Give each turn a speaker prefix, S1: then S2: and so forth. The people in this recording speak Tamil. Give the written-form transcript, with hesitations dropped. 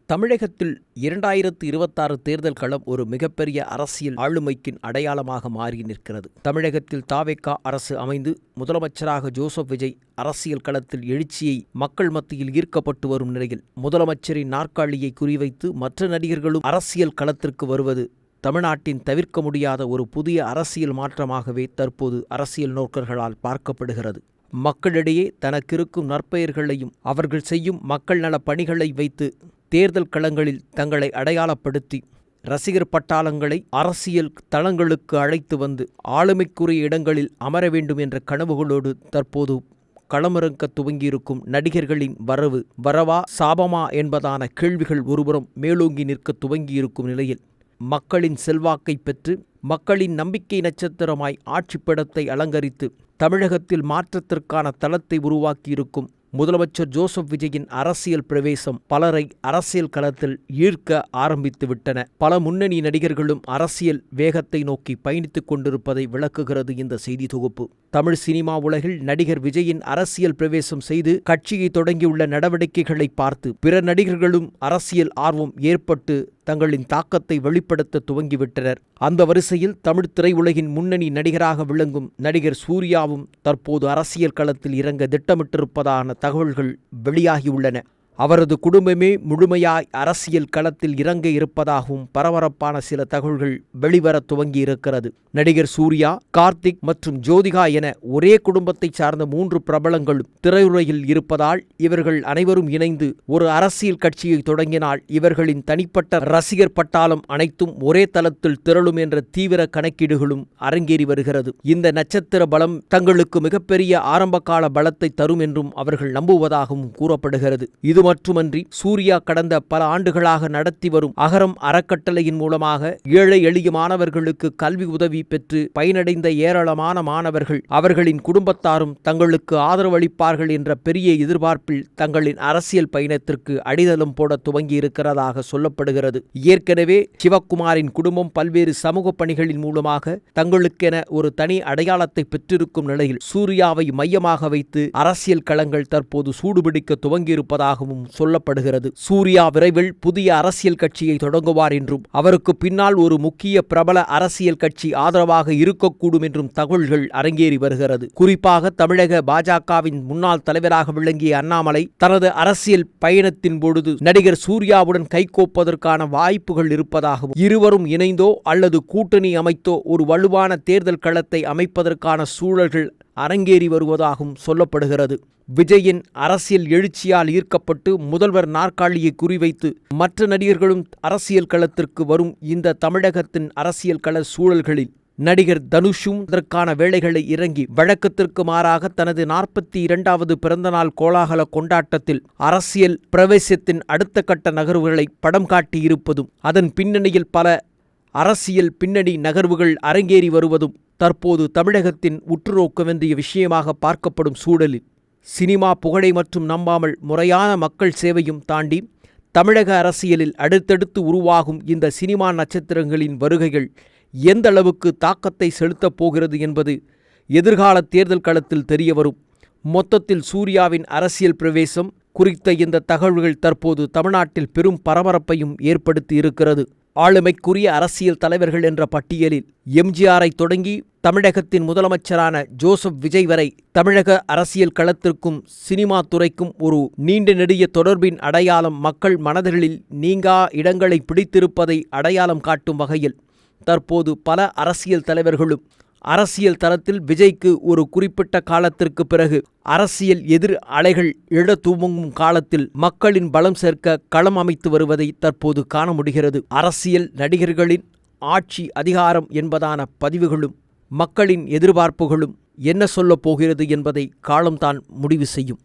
S1: தமிழகத்தில் 2026 தேர்தல் களம் ஒரு மிகப்பெரிய அரசியல் ஆளுமைக்கின் அடையாளமாக மாறி நிற்கிறது. தமிழகத்தில் தாவேகா அரசு அமைந்து முதலமைச்சராக ஜோசப் விஜய் அரசியல் களத்தில் எழுச்சியை மக்கள் மத்தியில் ஈர்க்கப்பட்டு வரும் நிலையில் முதலமைச்சரின் நாற்காலியை குறிவைத்து மற்ற நடிகர்களும் அரசியல் களத்திற்கு வருவது தமிழ்நாட்டின் தவிர்க்க முடியாத ஒரு புதிய அரசியல் மாற்றமாகவே தற்போது அரசியல் நோக்கர்களால் பார்க்கப்படுகிறது. மக்களிடையே தனக்கிருக்கும் நற்பெயர்களையும் அவர்கள் செய்யும் மக்கள் நலப் பணிகளை வைத்து தேர்தல் களங்களில் தங்களை அடையாளப்படுத்தி ரசிகர் பட்டாளங்களை அரசியல் தளங்களுக்கு அழைத்து வந்து ஆளுமைக்குரிய இடங்களில் அமர வேண்டும் என்ற கனவுகளோடு தற்போது களமிறங்க துவங்கியிருக்கும் நடிகர்களின் வரவா சாபமா என்பதான கேள்விகள் ஒருபுறம் மேலோங்கி நிற்க துவங்கியிருக்கும் நிலையில் மக்களின் செல்வாக்கை பெற்று மக்களின் நம்பிக்கை நட்சத்திரமாய் ஆட்சிப்படத்தை அலங்கரித்து தமிழகத்தில் மாற்றத்திற்கான தளத்தை உருவாக்கியிருக்கும் முதலமைச்சர் ஜோசப் விஜயின் அரசியல் பிரவேசம் பலரை அரசியல் களத்தில் ஈர்க்க ஆரம்பித்துவிட்டன. பல முன்னணி நடிகர்களும் அரசியல் வேகத்தை நோக்கி பயணித்துக் கொண்டிருப்பதை விளக்குகிறது இந்த செய்தி தொகுப்பு. தமிழ் சினிமா உலகில் நடிகர் விஜயின் அரசியல் பிரவேசம் செய்து கட்சியை தொடங்கியுள்ள நடவடிக்கைகளை பார்த்து பிற நடிகர்களும் அரசியல் ஆர்வம் ஏற்பட்டு தங்களின் தாக்கத்தை வெளிப்படுத்த துவங்கிவிட்டனர். அந்த வரிசையில் தமிழ் திரையுலகின் முன்னணி நடிகராக விளங்கும் நடிகர் சூர்யாவும் தற்போது அரசியல் களத்தில் இறங்க திட்டமிட்டிருப்பதான தகவல்கள் வெளியாகியுள்ளன. அவரது குடும்பமே முழுமையாய் அரசியல் களத்தில் இறங்க இருப்பதாகவும் பரபரப்பான சில தகவல்கள் வெளிவர துவங்கியிருக்கிறது. நடிகர் சூர்யா, கார்த்திக் மற்றும் ஜோதிகா என ஒரே குடும்பத்தைச் சார்ந்த 3 பிரபலங்களும் திரையுலகில் இருப்பதால் இவர்கள் அனைவரும் இணைந்து ஒரு அரசியல் கட்சியை தொடங்கினால் இவர்களின் தனிப்பட்ட ரசிகர் பட்டாளம் அனைத்தும் ஒரே தளத்தில் திரளும் என்ற தீவிர கணக்கீடுகளும் அரங்கேறி வருகிறது. இந்த நட்சத்திர பலம் தங்களுக்கு மிகப்பெரிய ஆரம்பகால பலத்தை தரும் என்றும் அவர்கள் நம்புவதாகவும் கூறப்படுகிறது. இது மட்டுமன்றி சூர்யா கடந்த பல ஆண்டுகளாக நடத்தி வரும் அகரம் அறக்கட்டளையின் மூலமாக ஏழை எளிய மாணவர்களுக்கு கல்வி உதவி பெற்று பயனடைந்த ஏராளமான மாணவர்கள் அவர்களின் குடும்பத்தாரும் தங்களுக்கு ஆதரவளிப்பார்கள் என்ற பெரிய எதிர்பார்ப்பில் தங்களின் அரசியல் பயணத்திற்கு அடித்தளம் போட துவங்கி இருக்கிறதாக சொல்லப்படுகிறது. ஏற்கனவே சிவக்குமாரின் குடும்பம் பல்வேறு சமூக பணிகளின் மூலமாக தங்களுக்கென ஒரு தனி அடையாளத்தை பெற்றிருக்கும் நிலையில் சூர்யாவை மையமாக வைத்து அரசியல் களங்கள் தற்போது சூடுபிடிக்க துவங்கியிருப்பதாகவும் சொல்லப்படுகிறது. சூர்யா விரைவில் புதிய அரசியல் கட்சியை தொடங்குவார் என்றும் அவருக்கு பின்னால் ஒரு முக்கிய பிரபல அரசியல் கட்சி ஆதரவாக இருக்கக்கூடும் என்றும் தகவல்கள் அரங்கேறி வருகிறது. குறிப்பாக தமிழக பாஜகவின் முன்னாள் தலைவராக விளங்கிய அண்ணாமலை தனது அரசியல் பயணத்தின் பொழுது நடிகர் சூர்யாவுடன் கைகோப்பதற்கான வாய்ப்புகள் இருப்பதாகவும் இருவரும் இணைந்தோ அல்லது கூட்டணி அமைத்தோ ஒரு வலுவான தேர்தல் களத்தை அமைப்பதற்கான சூழல்கள் அரங்கேறி வருவதாகவும் சொல்லப்படுகிறது. விஜயின் அரசியல் எழுச்சியால் ஈர்க்கப்பட்டு முதல்வர் நாற்காலியை குறிவைத்து மற்ற நடிகர்களும் அரசியல் களத்திற்கு வரும் இந்த தமிழகத்தின் அரசியல் கள சூழல்களில் நடிகர் தனுஷும் அதற்கான வேலைகளை இறங்கி வழக்கத்திற்கு மாறாக தனது 42வது பிறந்தநாள் கோலாகல கொண்டாட்டத்தில் அரசியல் பிரவேசத்தின் அடுத்த கட்ட நகர்வுகளை படம் காட்டியிருப்பதும் அதன் பின்னணியில் பல அரசியல் பின்னணி நகர்வுகள் அரங்கேறி வருவதும் தற்போது தமிழகத்தின் உற்றுநோக்க வேண்டிய விஷயமாக பார்க்கப்படும் சூழலில் சினிமா புகழை மற்றும் நம்பாமல் முறையான மக்கள் சேவையும் தாண்டி தமிழக அரசியலில் அடுத்தடுத்து உருவாகும் இந்த சினிமா நட்சத்திரங்களின் வருகைகள் எந்த அளவுக்கு தாக்கத்தை செலுத்தப் போகிறது என்பது எதிர்கால தேர்தல் களத்தில் தெரியவரும். மொத்தத்தில் சூர்யாவின் அரசியல் பிரவேசம் குறித்த இந்த தகவல்கள் தற்போது தமிழ்நாட்டில் பெரும் பரபரப்பையும் ஏற்படுத்தி இருக்கிறது. ஆளுமைக்குரிய அரசியல் தலைவர்கள் என்ற பட்டியலில் எம்ஜிஆரை தொடங்கி தமிழகத்தின் முதலமைச்சரான ஜோசப் விஜய் வரை தமிழக அரசியல் களத்திற்கும் சினிமா துறைக்கும் ஒரு நீண்ட நெடிய தொடர்பின் அடையாளம் மக்கள் மனதில் நீங்கா இடங்களை பிடித்திருப்பதை அடையாளம் காட்டும் வகையில் தற்போது பல அரசியல் தலைவர்களும் அரசியல் தளத்தில் விஜய்க்கு ஒரு குறிப்பிட்ட காலத்திற்கு பிறகு அரசியல் எதிர் அலைகள் எழ துவங்கும் காலத்தில் மக்களின் பலம் சேர்க்க களம் அமைத்து வருவதை தற்போது காண முடிகிறது. அரசியல் நடிகர்களின் ஆட்சி அதிகாரம் என்பதான பதிவுகளும் மக்களின் எதிர்பார்ப்புகளும் என்ன சொல்லப் போகிறது என்பதை காலம்தான் முடிவு செய்யும்.